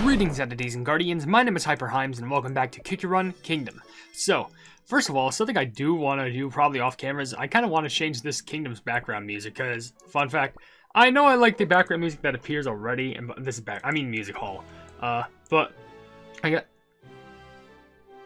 Greetings, entities and guardians. My name is HyperHimes, and welcome back to Kick Your Run Kingdom. So, first of all, something I do want to do, probably off camera, is I kind of want to change this kingdom's background music. Because, fun fact, I know I like the background music that appears already, and this is music hall. But I got.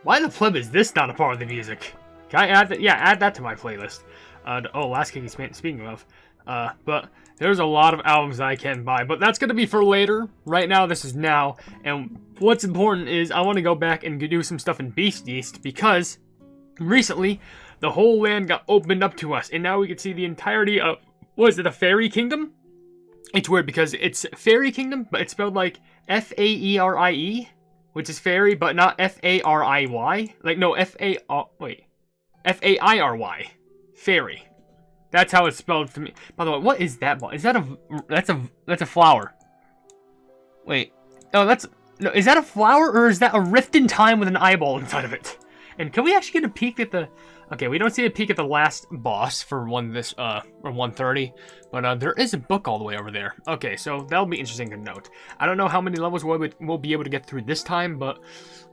Why the flip is this not a part of the music? Can I add that? Yeah, add that to my playlist. Last King speaking of. But there's a lot of albums that I can buy, but that's going to be for later. Right now, this is now, and what's important is I want to go back and do some stuff in Beast-Yeast, because recently, the whole land got opened up to us, and now we can see the entirety of, what is it, a fairy kingdom? It's weird, because it's fairy kingdom, but it's spelled like F-A-E-R-I-E, which is fairy, but not F-A-R-I-Y. Like, no, F-A-I-R-Y. Fairy. That's how it's spelled to me. By the way, what is that? Is that that's a flower? Wait. Oh, no. Is that a flower or is that a rift in time with an eyeball inside of it? And can we actually get a peek at the? Okay, we don't see a peek at the last boss for 130, but there is a book all the way over there. Okay, so that'll be interesting to note. I don't know how many levels we'll be able to get through this time, but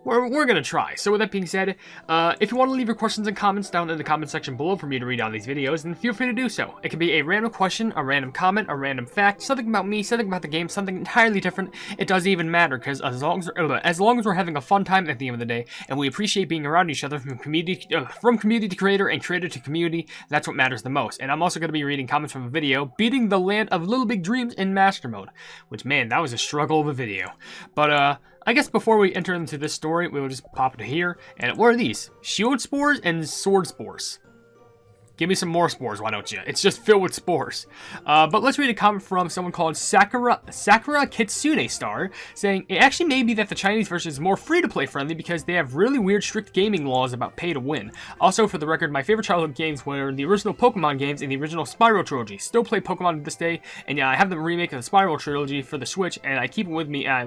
we're gonna try. So with that being said, if you want to leave your questions and comments down in the comment section below for me to read on these videos, then feel free to do so. It can be a random question, a random comment, a random fact, something about me, something about the game, something entirely different. It doesn't even matter, because as long as we're having a fun time at the end of the day, and we appreciate being around each other from community to creator and creator to community, that's what matters the most. And I'm also going to be reading comments from a video, Beating the Land of Little Big Dreams in Master Mode, which, man, that was a struggle of a video. But I guess before we enter into this story, we will just pop it here. And what are these? Shield spores and sword spores. Give me some more spores, why don't you? It's just filled with spores. But let's read a comment from someone called Sakura Kitsune Star, saying, it actually may be that the Chinese version is more free-to-play friendly because they have really weird strict gaming laws about pay to win. Also, for the record, my favorite childhood games were the original Pokemon games and the original Spyro trilogy. Still play Pokemon to this day, and yeah, I have the remake of the Spyro trilogy for the Switch, and I keep it with me, and I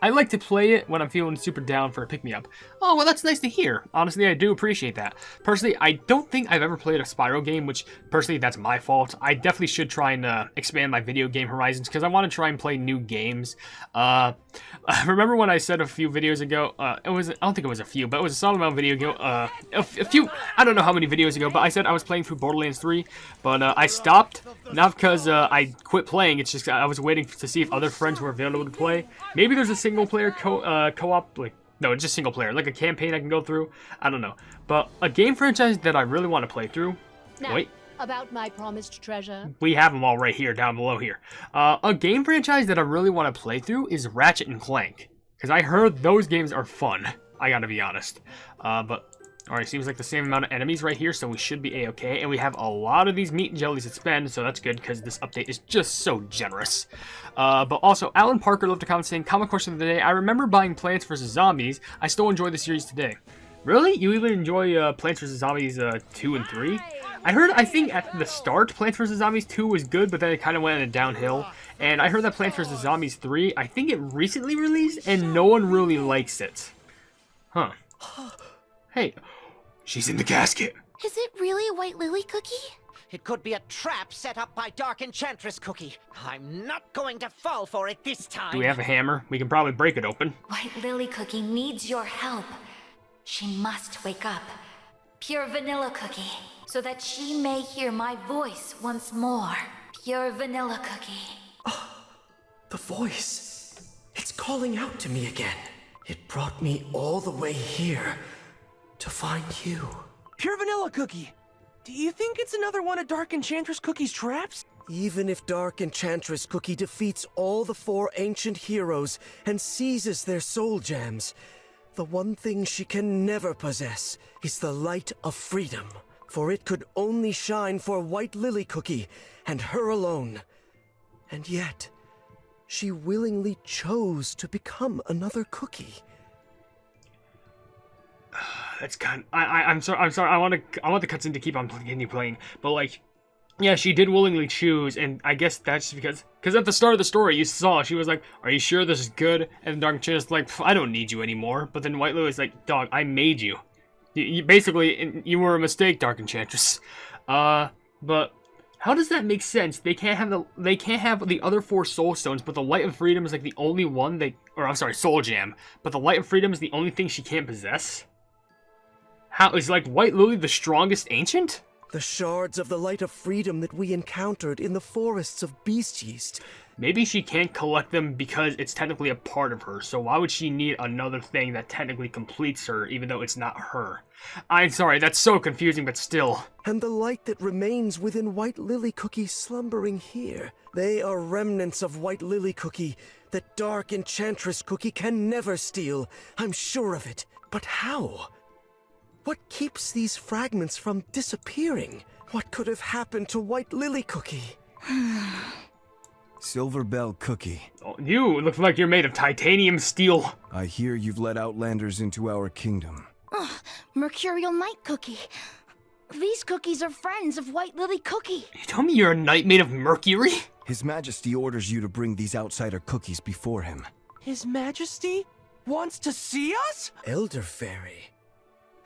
like to play it when I'm feeling super down for a pick-me-up. Oh, well, that's nice to hear. Honestly, I do appreciate that. Personally, I don't think I've ever played a Spyro game, which personally that's my fault. I definitely should try and expand my video game horizons, because I want to try and play new games. Remember when I said a few videos ago, I don't think it was a few, but it was a solid amount of video ago, a few, I don't know how many videos ago, but I said I was playing through Borderlands 3, but I stopped, not because I quit playing, it's just I was waiting to see if other friends were available to play. Maybe there's a single player co-op, like, no, it's just single player, like a campaign I can go through. I don't know. But a game franchise that I really want to play through. Now, wait. About my promised treasure. We have them all right here, down below here. A game franchise that I really want to play through is Ratchet and Clank. Because I heard those games are fun. I gotta be honest. But, alright, seems like the same amount of enemies right here, so we should be a-okay. And we have a lot of these meat and jellies to spend, so that's good, because this update is just so generous. But also, Alan Parker left a comment saying, common question of the day, I remember buying Plants vs. Zombies. I still enjoy the series today. Really? You even enjoy Plants vs. Zombies 2 and 3? I think at the start, Plants vs. Zombies 2 was good, but then it kind of went in a downhill. And I heard that Plants vs. Zombies 3, I think it recently released, and no one really likes it. Huh. Hey, she's in the casket. Is it really a white lily cookie? It could be a trap set up by Dark Enchantress Cookie. I'm not going to fall for it this time. Do we have a hammer? We can probably break it open. White lily cookie needs your help. She must wake up. Pure vanilla cookie, so that she may hear my voice once more. Pure vanilla cookie. Oh, the voice. It's calling out to me again. It brought me all the way here to find you. Pure vanilla cookie. Do you think it's another one of Dark Enchantress Cookie's traps? Even if Dark Enchantress Cookie defeats all the 4 ancient heroes and seizes their soul gems, the one thing she can never possess is the light of freedom. For it could only shine for White Lily Cookie and her alone. And yet, she willingly chose to become another cookie. That's kind. I'm sorry. I want the cutscene to keep on continue playing, but like, yeah, she did willingly choose, and I guess that's because at the start of the story you saw she was like, "Are you sure this is good?" And Dark Enchantress like, "I don't need you anymore." But then White Lily's like, "Dog, I made you. You basically you were a mistake, Dark Enchantress." But How does that make sense? They can't have the other 4 soul stones, but the Light of Freedom is like the only one I'm sorry, Soul Gem. But the Light of Freedom is the only thing she can't possess? How is like White Lily the strongest ancient? The shards of the Light of Freedom that we encountered in the forests of Beast-Yeast. Maybe she can't collect them because it's technically a part of her, so why would she need another thing that technically completes her, even though it's not her? I'm sorry, that's so confusing, but still. And the light that remains within White Lily Cookie slumbering here. They are remnants of White Lily Cookie that Dark Enchantress Cookie can never steal. I'm sure of it. But how? What keeps these fragments from disappearing? What could have happened to White Lily Cookie? Silver Bell Cookie. Oh, you look like you're made of titanium steel. I hear you've let outlanders into our kingdom. Mercurial Night Cookie. These cookies are friends of White Lily Cookie. You tell me you're a knight made of mercury? His Majesty orders you to bring these outsider cookies before him. His Majesty wants to see us? Elder Fairy.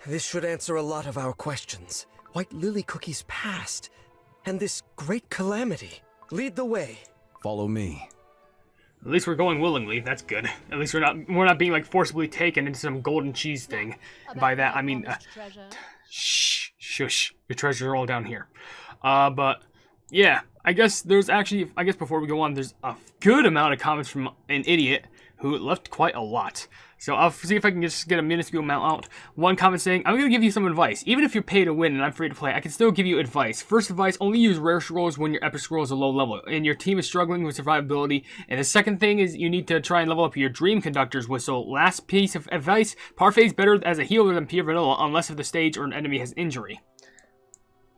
This should answer a lot of our questions. White Lily Cookie's past, and this great calamity. Lead the way. Follow me. At least we're going willingly. That's good. At least we're not being like forcibly taken into some golden cheese thing. By that I mean, shh, shush. Your treasures are all down here. But yeah, I guess before we go on, there's a good amount of comments from an idiot who left quite a lot. So I'll see if I can just get a minuscule amount out. One comment saying, I'm going to give you some advice. Even if you're pay to win and I'm free to play, I can still give you advice. First advice, only use rare scrolls when your epic scroll is a low level and your team is struggling with survivability. And the second thing is you need to try and level up your Dream Conductor's whistle. Last piece of advice, Parfait's better as a healer than pure vanilla unless if the stage or an enemy has injury.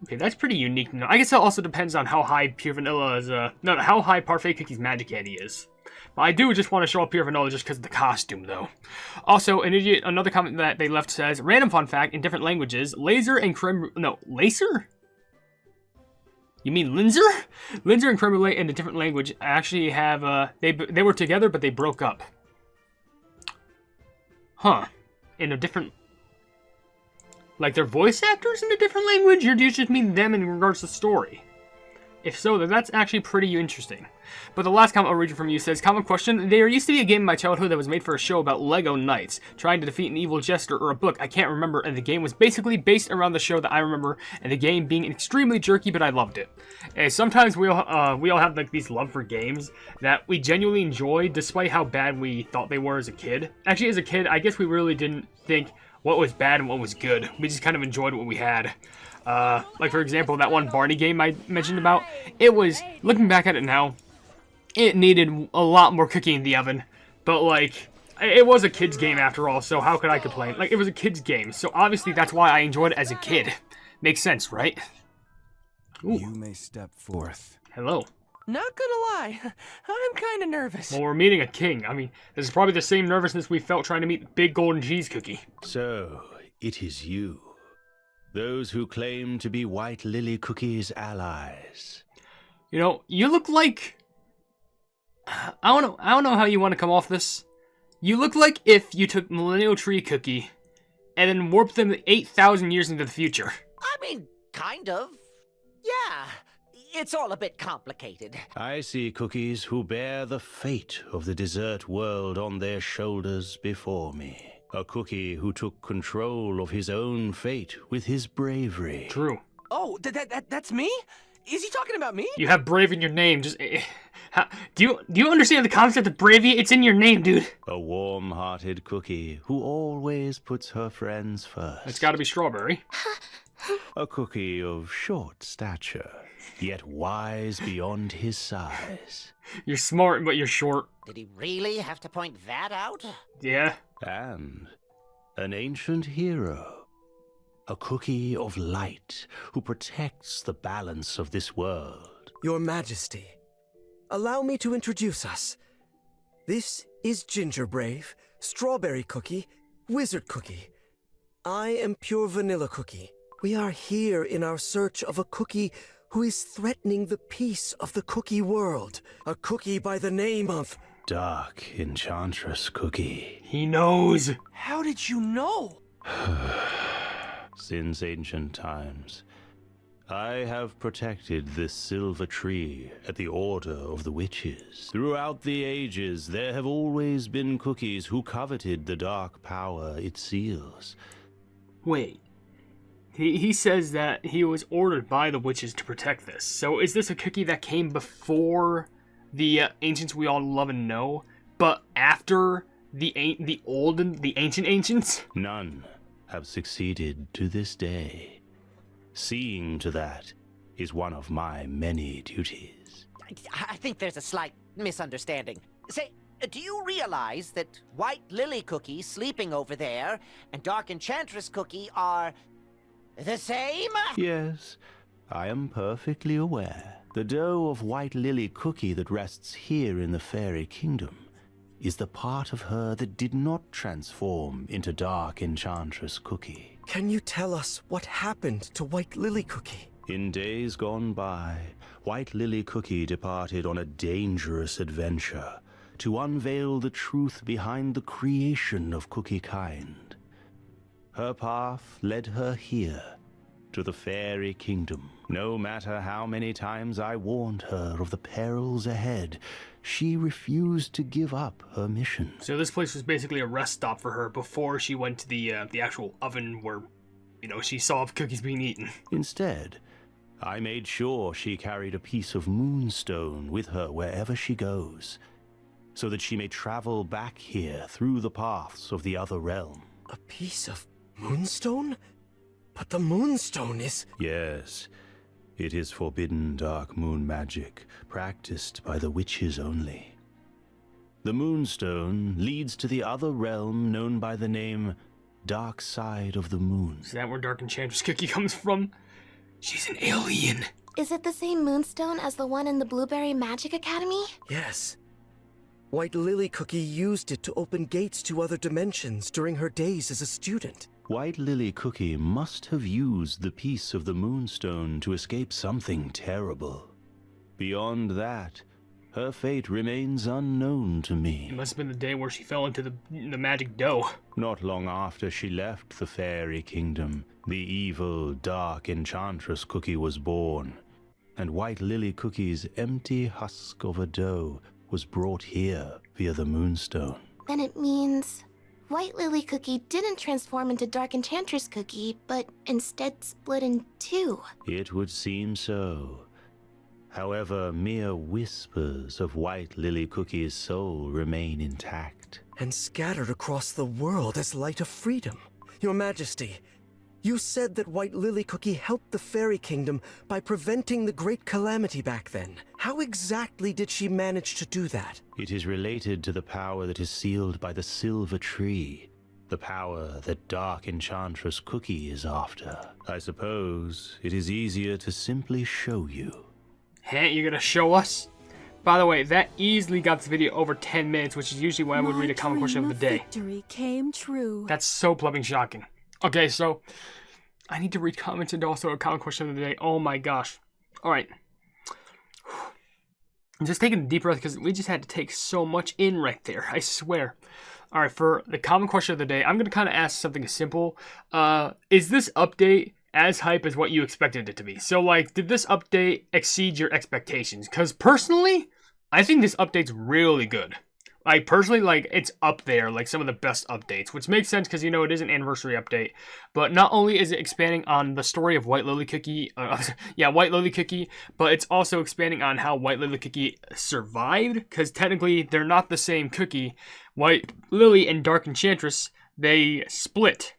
Okay, that's pretty unique to know. I guess that also depends on how high pure vanilla is, how high Parfait Cookie's magic candy is. But I do just want to show up pure vanilla just because of the costume, though. Also, another comment that they left says, random fun fact, in different languages, laser and creme... No, laser? You mean Linzer? Linzer and creme brulee in a different language actually have, they were together, but they broke up. Huh. In a different... Like, they're voice actors in a different language, or do you just mean them in regards to the story? If so, then that's actually pretty interesting. But the last comment I'll read from you says, common question, there used to be a game in my childhood that was made for a show about Lego knights, trying to defeat an evil jester or a book, I can't remember, and the game was basically based around the show that I remember, and the game being extremely jerky, but I loved it. And sometimes we all have like these love for games that we genuinely enjoy, despite how bad we thought they were as a kid. Actually, as a kid, I guess we really didn't think what was bad and what was good. We just kind of enjoyed what we had. Like for example, that one Barney game I mentioned about, it was, looking back at it now, it needed a lot more cooking in the oven, but like, it was a kid's game after all, so how could I complain? Like, it was a kid's game, so obviously that's why I enjoyed it as a kid. Makes sense, right? Ooh. You may step forth. Hello. Not gonna lie, I'm kinda nervous. Well, we're meeting a king. I mean, this is probably the same nervousness we felt trying to meet the big golden cheese cookie. So, it is you. Those who claim to be White Lily Cookie's allies. You know, you look like... I don't know how you want to come off this. You look like if you took Millennial Tree Cookie and then warped them 8,000 years into the future. I mean, kind of. Yeah, it's all a bit complicated. I see cookies who bear the fate of the desert world on their shoulders before me. A cookie who took control of his own fate with his bravery. True. Oh, that's me? Is he talking about me? You have brave in your name. Just do you understand the concept of bravery? It's in your name, dude. A warm-hearted cookie who always puts her friends first. It's got to be strawberry. A cookie of short stature, yet wise beyond his size. You're smart, but you're short. Did he really have to point that out? Yeah. And an ancient hero. A cookie of light who protects the balance of this world. Your Majesty, allow me to introduce us. This is Ginger Brave, Strawberry Cookie, Wizard Cookie. I am Pure Vanilla Cookie. We are here in our search of a cookie who is threatening the peace of the cookie world. A cookie by the name of... Dark Enchantress Cookie. He knows. How did you know? Since ancient times, I have protected this silver tree at the order of the witches. Throughout the ages, there have always been cookies who coveted the dark power it seals. Wait. He says that he was ordered by the witches to protect this. So is this a cookie that came before the ancients we all love and know, but after the ancient ancients? None have succeeded to this day. Seeing to that is one of my many duties. I think there's a slight misunderstanding. Say, do you realize that White Lily Cookie sleeping over there and Dark Enchantress Cookie are the same? Yes, I am perfectly aware. The dough of White Lily Cookie that rests here in the Fairy Kingdom is the part of her that did not transform into Dark Enchantress Cookie. Can you tell us what happened to White Lily Cookie? In days gone by, White Lily Cookie departed on a dangerous adventure to unveil the truth behind the creation of Cookie Kind. Her path led her here, to the Fairy Kingdom. No matter how many times I warned her of the perils ahead, she refused to give up her mission. So this place was basically a rest stop for her before she went to the actual oven where, she saw cookies being eaten. Instead, I made sure she carried a piece of moonstone with her wherever she goes, so that she may travel back here through the paths of the other realm. A piece of moonstone? But the moonstone is... Yes, it is forbidden dark moon magic, practiced by the witches only. The moonstone leads to the other realm known by the name Dark Side of the Moon. Is that where Dark Enchantress Cookie comes from? She's an alien. Is it the same moonstone as the one in the Blueberry Magic Academy? Yes. White Lily Cookie used it to open gates to other dimensions during her days as a student. White Lily Cookie must have used the piece of the moonstone to escape something terrible. Beyond that, her fate remains unknown to me. It must have been the day where she fell into the magic dough. Not long after she left the Fairy Kingdom, the evil, dark Enchantress Cookie was born, and White Lily Cookie's empty husk of a dough was brought here via the moonstone. Then it means White Lily Cookie didn't transform into Dark Enchantress Cookie, but instead split in two. It would seem so. However, mere whispers of White Lily Cookie's soul remain intact. And scattered across the world as light of freedom. Your Majesty, you said that White Lily Cookie helped the Fairy Kingdom by preventing the Great Calamity back then. How exactly did she manage to do that? It is related to the power that is sealed by the Silver Tree, the power that Dark Enchantress Cookie is after. I suppose it is easier to simply show you. Hey, you're gonna show us? By the way, that easily got this video over 10 minutes, which is usually when I would read a comic question of the day. Victory came true. That's so plumbing shocking. Okay, so I need to read comments and also a comic question of the day. Oh my gosh. Alright. I'm just taking a deep breath because we just had to take so much in right there. I swear. Alright, for the comic question of the day, I'm going to kind of ask something simple. Is this update as hype as what you expected it to be? So, like, did this update exceed your expectations? Because personally, I think this update's really good. Like, personally, like, it's up there, like, some of the best updates, which makes sense because, it is an anniversary update. But not only is it expanding on the story of White Lily Cookie, White Lily Cookie, but it's also expanding on how White Lily Cookie survived, because technically, they're not the same cookie. White Lily and Dark Enchantress, they split.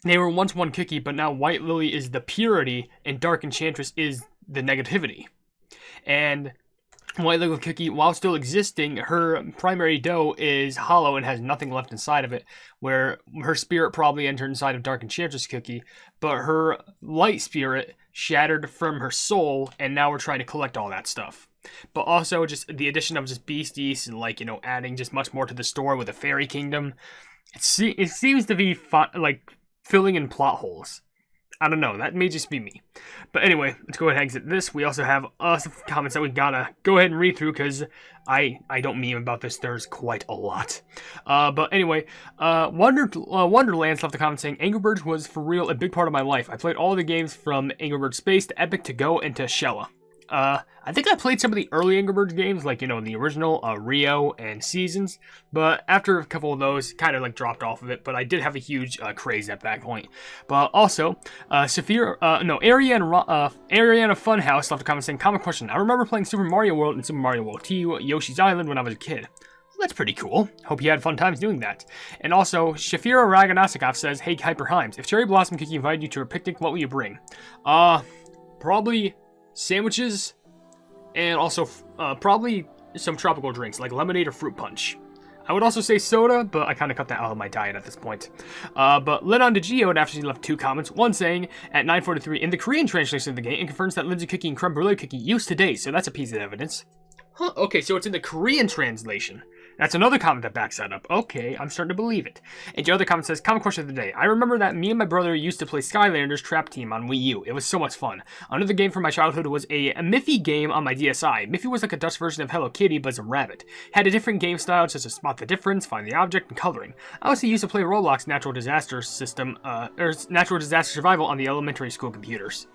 They were once one cookie, but now White Lily is the purity, and Dark Enchantress is the negativity. And White Lily Cookie, while still existing, her primary dough is hollow and has nothing left inside of it, where her spirit probably entered inside of Dark Enchantress Cookie, but her light spirit shattered from her soul, and now we're trying to collect all that stuff. But also just the addition of just Beast-Yeast and, like, adding just much more to the story with the Fairy Kingdom. It seems to be, filling in plot holes. I don't know. That may just be me. But anyway, let's go ahead and exit this. We also have some comments that we gotta go ahead and read through because I don't meme about this. There's quite a lot. But anyway, Wonderlands left a comment saying, Angry Birds was for real a big part of my life. I played all the games from Angry Birds Space to Epic to Go and to Shella. I think I played some of the early Angry Birds games, like, you know, the original, Rio and Seasons, but after a couple of those, kind of, like, dropped off of it, but I did have a huge, craze at that point. But also, Ariana Funhouse left a comment saying, common question, I remember playing Super Mario World and Super Mario World 2 Yoshi's Island when I was a kid. Well, that's pretty cool. Hope you had fun times doing that. And also, Shafira Raganasikov says, hey, Hyperhimes, if Cherry Blossom Cookie invited you to her picnic, what will you bring? Probably sandwiches, and also probably some tropical drinks like lemonade or fruit punch. I would also say soda, but I kind of cut that out of my diet at this point. But Lenon DeGio had actually left 2 comments, one saying, at 9:43, in the Korean translation of the game, it confirms that Lindsay Cookie and Creme Brulee Cookie used today, so that's a piece of evidence. Huh, okay, so it's in the Korean translation. That's another comment that backs that up. Okay, I'm starting to believe it. And the other comment says, common question of the day. I remember that me and my brother used to play Skylanders Trap Team on Wii U. It was so much fun. Another game from my childhood was a Miffy game on my DSi. Miffy was like a Dutch version of Hello Kitty, but as a rabbit. Had a different game style, such as Spot the Difference, Find the Object, and Coloring. I also used to play Roblox Natural Disaster System, Natural Disaster Survival on the elementary school computers.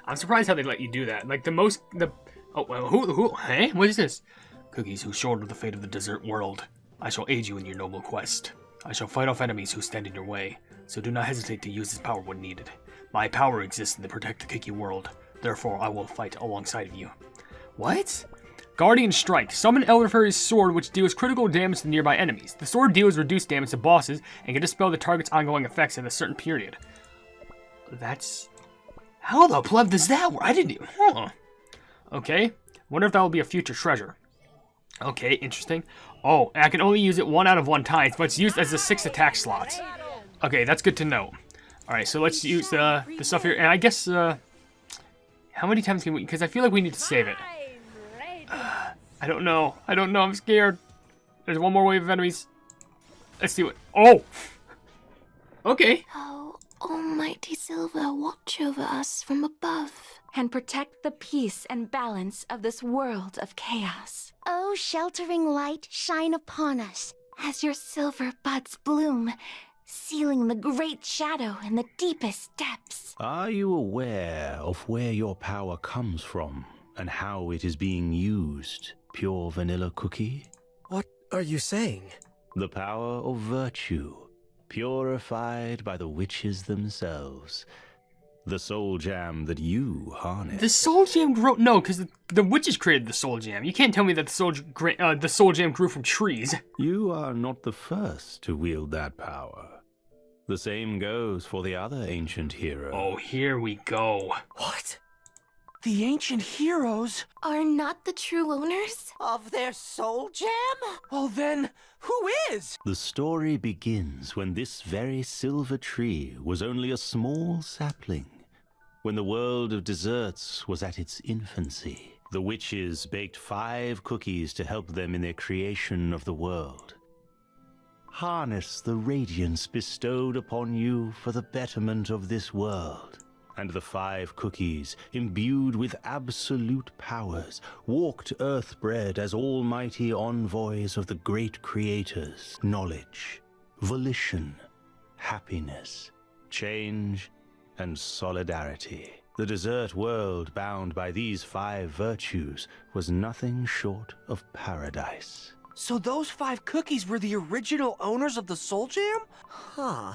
I'm surprised how they let you do that. Like, oh, well, hey? What is this? Cookies who shoulder the fate of the desert world. I shall aid you in your noble quest. I shall fight off enemies who stand in your way, so do not hesitate to use this power when needed. My power exists in the protect the Cookie world, therefore I will fight alongside of you. What? Guardian Strike. Summon Elder Fairy's sword, which deals critical damage to nearby enemies. The sword deals reduced damage to bosses, and can dispel the target's ongoing effects in a certain period. That's... How the pleb does that work? I didn't even... Huh. Okay. Wonder if that will be a future treasure. Okay, interesting. Oh, and I can only use it 1 out of 1 times, but it's used as a 6 attack slots. Okay, that's good to know. Alright, so let's use the stuff here. And I guess, how many times can we... Because I feel like we need to save it. I don't know. I'm scared. There's one more wave of enemies. Let's do it. Oh! Okay. Oh, Almighty Silver, watch over us from above. And protect the peace and balance of this world of chaos. Oh, sheltering light, shine upon us as your silver buds bloom, sealing the great shadow in the deepest depths. Are you aware of where your power comes from and how it is being used, Pure Vanilla Cookie? What are you saying? The power of virtue, purified by the witches themselves. The soul jam that you harness. The soul jam grew... No, because the witches created the soul jam. You can't tell me that the soul jam grew from trees. You are not the first to wield that power. The same goes for the other ancient hero. Oh, here we go. What? The ancient heroes? Are not the true owners? Of their soul jam? Well then, who is? The story begins when this very silver tree was only a small sapling. When the world of desserts was at its infancy, the witches baked 5 cookies to help them in their creation of the world. Harness the radiance bestowed upon you for the betterment of this world. And the 5 cookies, imbued with absolute powers, walked Earthbred as almighty envoys of the great creators, knowledge, volition, happiness, change, and solidarity. The desert world bound by these 5 virtues was nothing short of paradise. So those 5 cookies were the original owners of the soul jam? Huh.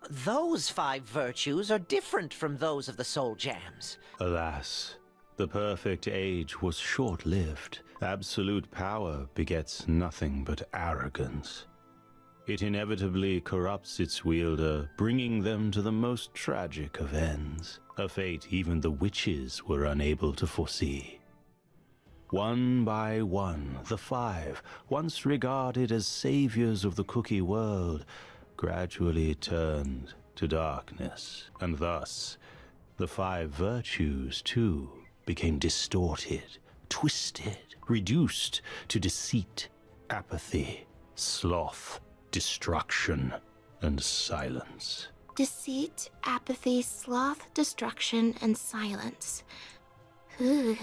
Those 5 virtues are different from those of the soul jams. Alas, the perfect age was short-lived. Absolute power begets nothing but arrogance. It inevitably corrupts its wielder, bringing them to the most tragic of ends, a fate even the witches were unable to foresee. One by one, the 5, once regarded as saviors of the cookie world, gradually turned to darkness, and thus the 5 virtues, too, became distorted, twisted, reduced to deceit, apathy, sloth, destruction, and silence. Deceit, apathy, sloth, destruction, and silence. Ugh,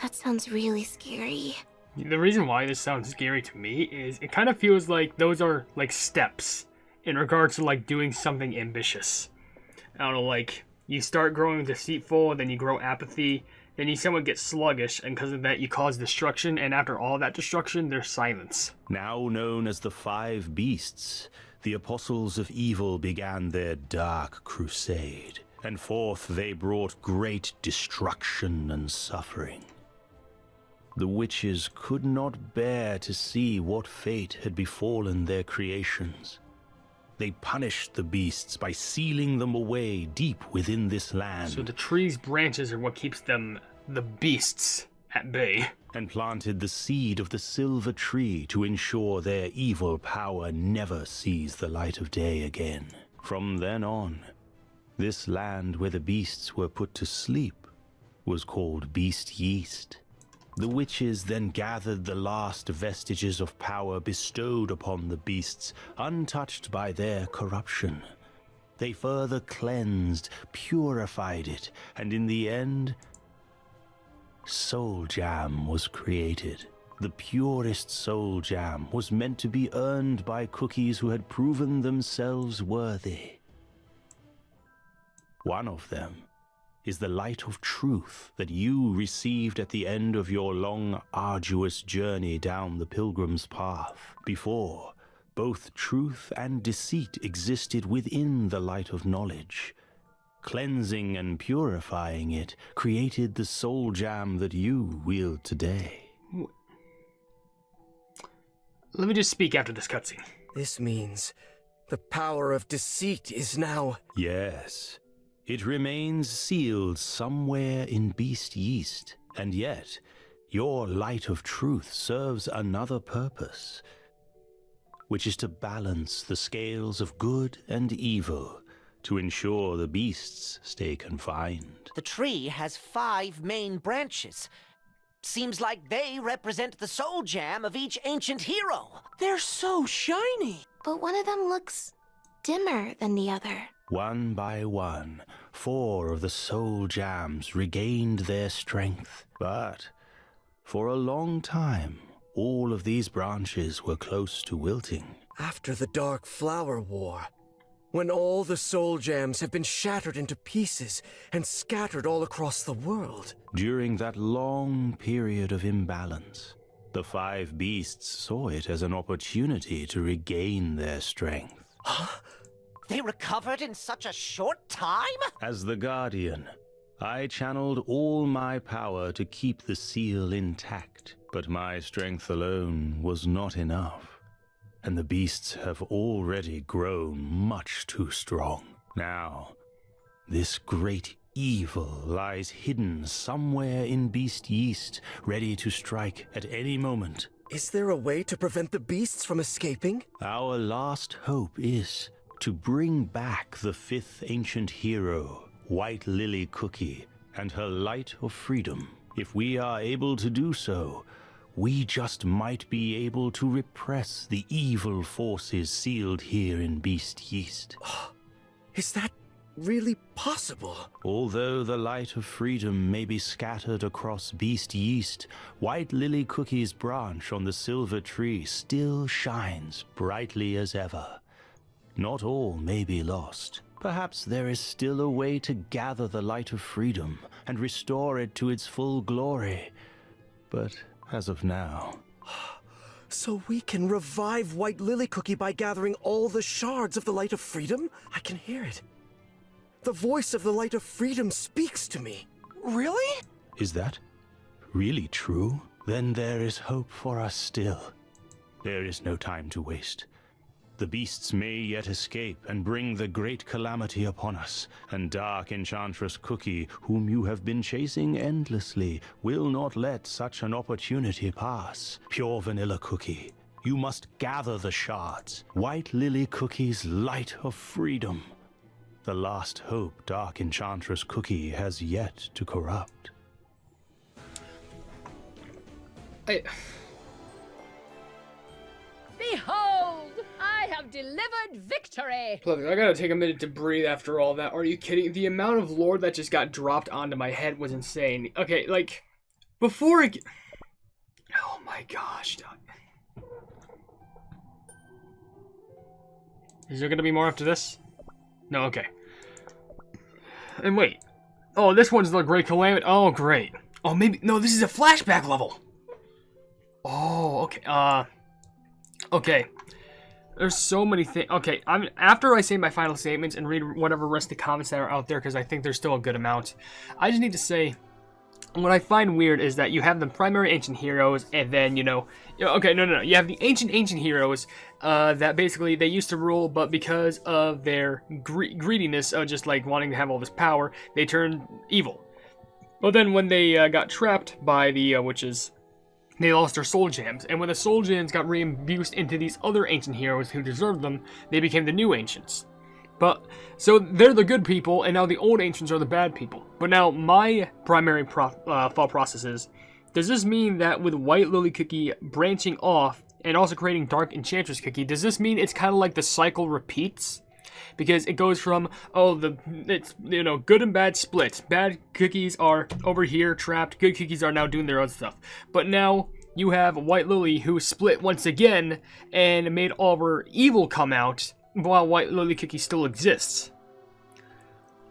that sounds really scary. The reason why this sounds scary to me is it kind of feels like those are like steps in regards to like doing something ambitious. I don't know, like you start growing deceitful, then you grow apathy, then you somewhat get sluggish, and because of that you cause destruction, and after all that destruction, there's silence. Now known as the Five Beasts, the apostles of evil began their dark crusade, and forth they brought great destruction and suffering. The witches could not bear to see what fate had befallen their creations. They punished the beasts by sealing them away deep within this land. So the tree's branches are what keeps them, the beasts, at bay. And planted the seed of the silver tree to ensure their evil power never sees the light of day again. From then on, this land where the beasts were put to sleep was called Beast-Yeast. The witches then gathered the last vestiges of power bestowed upon the beasts, untouched by their corruption. They further cleansed, purified it, and in the end, Soul Jam was created. The purest Soul Jam was meant to be earned by cookies who had proven themselves worthy. One of them is the light of truth that you received at the end of your long, arduous journey down the pilgrim's path. Before, both truth and deceit existed within the light of knowledge. Cleansing and purifying it created the soul jam that you wield today. Let me just speak after this cutscene. This means the power of deceit is now... Yes. It remains sealed somewhere in Beast-Yeast, and yet your light of truth serves another purpose, which is to balance the scales of good and evil, to ensure the beasts stay confined. The tree has 5 main branches. Seems like they represent the soul jam of each ancient hero. They're so shiny. But one of them looks dimmer than the other. One by one, 4 of the soul jams regained their strength. But for a long time, all of these branches were close to wilting. After the Dark Flower War, when all the soul jams have been shattered into pieces and scattered all across the world. During that long period of imbalance, the 5 beasts saw it as an opportunity to regain their strength. Huh? They recovered in such a short time? As the Guardian, I channeled all my power to keep the seal intact, but my strength alone was not enough, and the beasts have already grown much too strong. Now, this great evil lies hidden somewhere in Beast-Yeast, ready to strike at any moment. Is there a way to prevent the beasts from escaping? Our last hope is to bring back the 5th ancient hero, White Lily Cookie, and her light of freedom. If we are able to do so, we just might be able to repress the evil forces sealed here in Beast-Yeast. Is that really possible? Although the light of freedom may be scattered across Beast-Yeast, White Lily Cookie's branch on the silver tree still shines brightly as ever. Not all may be lost. Perhaps there is still a way to gather the light of freedom and restore it to its full glory. But as of now... So we can revive White Lily Cookie by gathering all the shards of the light of freedom? I can hear it. The voice of the light of freedom speaks to me. Really? Is that really true? Then there is hope for us still. There is no time to waste. The beasts may yet escape and bring the great calamity upon us, and Dark Enchantress Cookie, whom you have been chasing endlessly, will not let such an opportunity pass. Pure Vanilla Cookie, you must gather the shards. White Lily Cookie's light of freedom. The last hope Dark Enchantress Cookie has yet to corrupt. Behold! I have have delivered victory! Look, I gotta take a minute to breathe after all that. Are you kidding? The amount of lore that just got dropped onto my head was insane. Okay, like, before it... Oh my gosh, dog. Is there gonna be more after this? No, okay. And wait. Oh, this one's the Great Calamity. Oh, great. Oh, maybe... No, this is a flashback level. Oh, okay. Okay. There's so many things. Okay, after I say my final statements and read whatever rest of the comments that are out there, because I think there's still a good amount, I just need to say... What I find weird is that you have the primary ancient heroes, and then, okay, no. You have the ancient heroes that basically they used to rule, but because of their greediness of just like wanting to have all this power, they turned evil. But then when they got trapped by the witches, they lost their soul gems, and when the soul gems got reimbued into these other ancient heroes who deserved them, they became the new ancients. But, so they're the good people, and now the old ancients are the bad people. But now, my primary thought process is, does this mean that with White Lily Cookie branching off, and also creating Dark Enchantress Cookie, does this mean it's kind of like the cycle repeats? Because it goes from, it's good and bad split. Bad cookies are over here trapped, good cookies are now doing their own stuff. But now, you have White Lily who split once again, and made all of her evil come out, while White Lily Cookie still exists.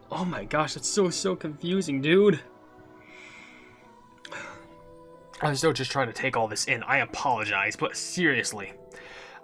Oh my gosh, that's so confusing, dude. I'm still just trying to take all this in. I apologize, but seriously.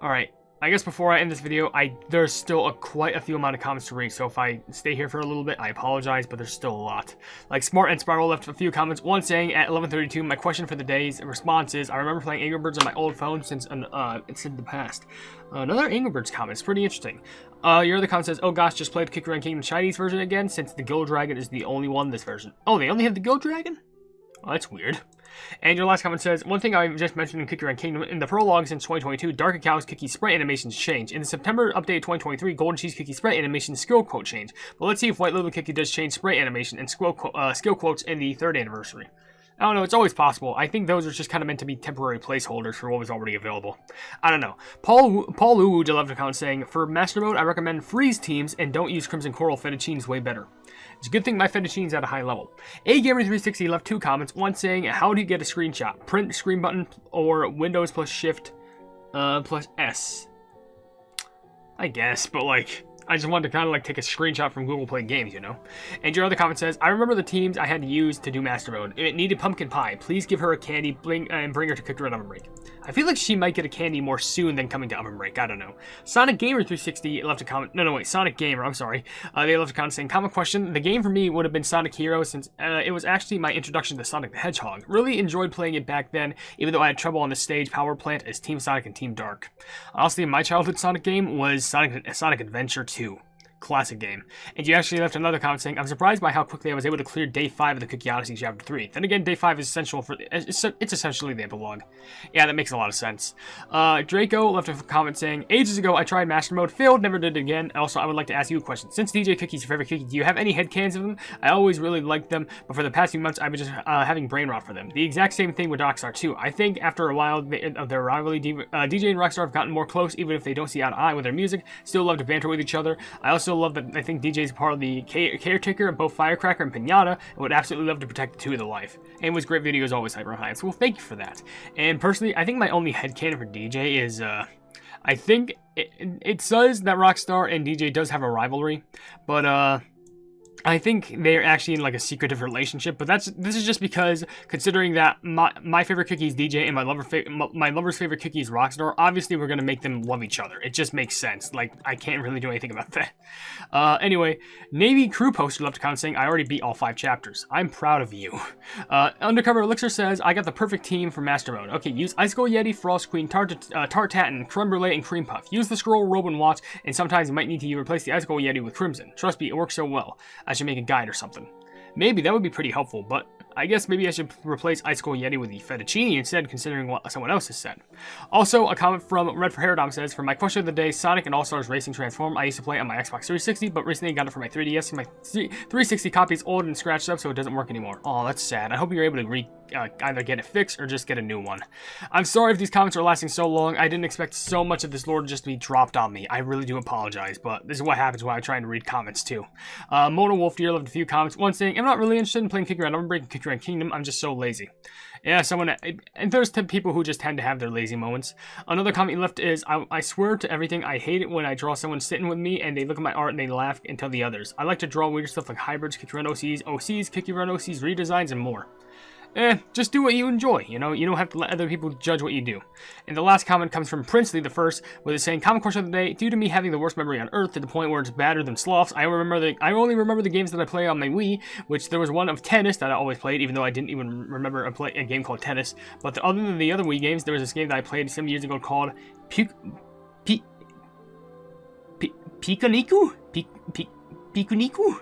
Alright, I guess before I end this video, there's still quite a few amount of comments to read, so if I stay here for a little bit, I apologize, but there's still a lot. Like, Smart and Spiral left a few comments, one saying, at 11:32, my question for the day's response is, I remember playing Angry Birds on my old phone since it's in the past. Another Angry Birds comment, it's pretty interesting. Your other comment says, oh gosh, just played Cookie Run Kingdom Chinese version again, since the Gill Dragon is the only one this version. Oh, they only have the Gill Dragon? Oh, that's weird. And your last comment says, one thing I just mentioned in Cookie Run Kingdom, in the prologue since 2022, Dark Cow's Cookie Sprite animations change. In the September update 2023, Golden Cheese Cookie Sprite animation skill quote change. But let's see if White Little Cookie does change sprite animation and skill quotes in the 3rd anniversary. I don't know, it's always possible. I think those are just kind of meant to be temporary placeholders for what was already available. I don't know. Paul Uwu left a comment saying, for Master Mode, I recommend freeze teams and don't use Crimson Coral. Fettuccine's way better. It's a good thing my fettuccine's at a high level. AGamer360 left 2 comments, one saying, how do you get a screenshot? Print screen button or Windows plus Shift plus S? I guess, but like... I just wanted to kind of like take a screenshot from Google Play Games, And your other comment says, I remember the teams I had to use to do Master Mode. It needed pumpkin pie. Please give her a candy and bring her to Cookie Run OvenBreak. I feel like she might get a candy more soon than coming to OvenBreak. I don't know. Sonic Gamer 360 left a comment. No, wait. Sonic Gamer. I'm sorry. They left a comment saying, common question. The game for me would have been Sonic Heroes since it was actually my introduction to Sonic the Hedgehog. Really enjoyed playing it back then, even though I had trouble on the stage Power Plant as Team Sonic and Team Dark. Honestly, my childhood Sonic game was Sonic Adventure 2. Classic game. And you actually left another comment saying, I'm surprised by how quickly I was able to clear Day 5 of the Cookie Odyssey Chapter 3. Then again, Day 5 is essential for... It's essentially the epilogue. Yeah, that makes a lot of sense. Draco left a comment saying, ages ago I tried Master Mode, failed, never did it again. Also, I would like to ask you a question. Since DJ Cookie's your favorite cookie, do you have any headcanons of them? I always really liked them, but for the past few months, I've been just having brain rot for them. The exact same thing with Rockstar too. I think after a while of their rivalry, DJ and Rockstar have gotten more close, even if they don't see eye to eye with their music. Still love to banter with each other. I also love that I think DJ's part of the caretaker of both Firecracker and Pinata, and would absolutely love to protect the two of the life. And was great videos always, HyperHimes. Well, thank you for that. And personally, I think my only headcanon for DJ is, I think it says that Rockstar and DJ does have a rivalry, but, I think they're actually in like a secretive relationship, but this is just because considering that my favorite cookie is DJ and my lover's favorite cookie is Rockstar, obviously we're gonna make them love each other. It just makes sense. Like I can't really do anything about that. Anyway, Navy Crew Poster left a comment saying I already beat all 5 chapters. I'm proud of you. Undercover Elixir says I got the perfect team for Master Mode. Okay, use Icicle Yeti, Frost Queen, Tartatin, Creme Brulee, and Cream Puff. Use the Scroll, Robe, and Watch, and sometimes you might need to replace the Icicle Yeti with Crimson. Trust me, it works so well. I should make a guide or something. Maybe that would be pretty helpful, but I guess maybe I should replace Icicle Yeti with the Fettuccine instead, considering what someone else has said. Also, a comment from Red for Haradom says, for my question of the day, Sonic and All-Stars Racing Transform, I used to play on my Xbox 360, but recently got it for my 3DS, and my 360 copy is old and scratched up, so it doesn't work anymore. Oh, that's sad. I hope you're able to either get it fixed or just get a new one. I'm sorry if these comments are lasting so long. I didn't expect so much of this lore to just be dropped on me. I really do apologize, but this is what happens when I try to read comments too. Mona Wolf Deer left a few comments. One saying, I'm not really interested in playing Kick Around OvenBreak and Kick Around Kingdom. I'm just so lazy. Yeah, and there's people who just tend to have their lazy moments. Another comment he left is, I swear to everything, I hate it when I draw someone sitting with me and they look at my art and they laugh and tell the others. I like to draw weird stuff like hybrids, Kick Around OCs, Kick Around OCs, redesigns, and more. Just do what you enjoy, you know? You don't have to let other people judge what you do. And the last comment comes from Princely the First, with it saying, common question of the day, due to me having the worst memory on Earth to the point where it's badder than sloths, I only remember the games that I play on my Wii, which there was one of tennis that I always played, even though I didn't even remember a game called Tennis. But other than the other Wii games, there was this game that I played some years ago called Pikuniku? Pikuniku?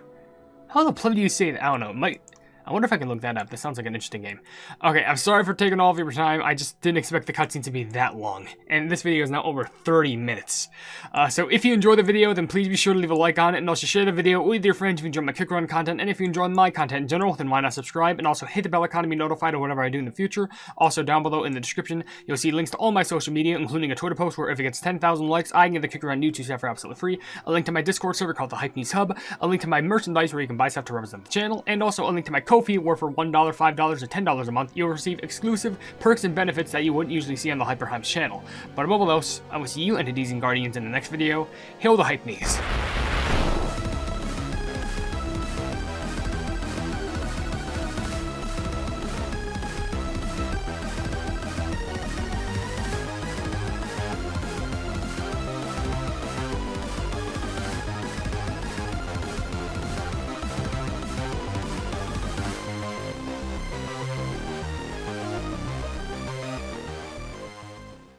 How the plug do you say that? I don't know. I wonder if I can look that up. That sounds like an interesting game. Okay, I'm sorry for taking all of your time. I just didn't expect the cutscene to be that long. And this video is now over 30 minutes. So if you enjoyed the video, then please be sure to leave a like on it. And also share the video with your friends if you enjoy my Kick Run content. And if you enjoy my content in general, then why not subscribe? And also hit the bell icon to be notified of whatever I do in the future. Also down below in the description, you'll see links to all my social media, including a Twitter post where if it gets 10,000 likes, I can get the Kick Run YouTube stuff for absolutely free. A link to my Discord server called the Hypenese Hub. A link to my merchandise where you can buy stuff to represent the channel. And also a link to my Ko-fi where for $1, $5, or $10 a month, you'll receive exclusive perks and benefits that you wouldn't usually see on the HyperHimes channel. But above all else, I will see you entities and guardians in the next video. Hail the Hypenese.